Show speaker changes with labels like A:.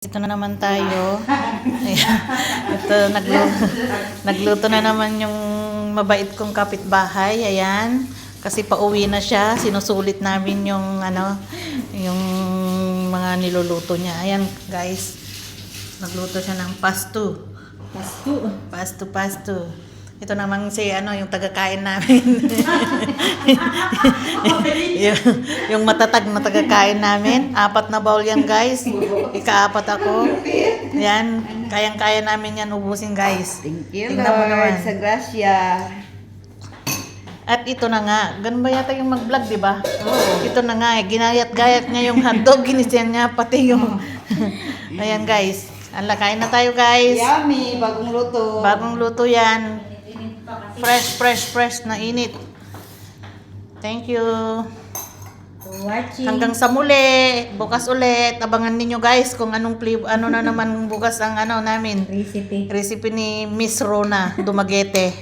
A: Ito na naman tayo. Ayan. Ito, nagluto na naman yung mabait kong kapitbahay. Ayan. Kasi pauwi na siya. Sinusulit namin yung yung mga niluluto niya. Ayan, guys. Nagluto siya ng pasto. Pasto. Ito naman yung taga-kain namin. yung matatag na taga-kain namin. 4 na bowl yan, guys. Ika-4 ako. Yan. Kayang-kaya namin yan ubusin, guys.
B: Thank you,
A: Tingnan mo naman.
B: Lord. Sa grasya.
A: At ito na nga. Ganun ba yata yung mag-vlog, di ba?
B: Oo.
A: Ito na nga. Ginayat-gayat niya yung hotdog. Ginisyan niya pati yung... Ayan, guys. Kain na tayo, guys.
B: Yummy. Bagong luto.
A: Bagong luto yan. Fresh na init. Thank you.
B: Watching.
A: Hanggang sa muli. Bukas ulit. Abangan ninyo, guys, kung anong ano na naman bukas ang namin. Recipe ni Miss Rona Dumaguete.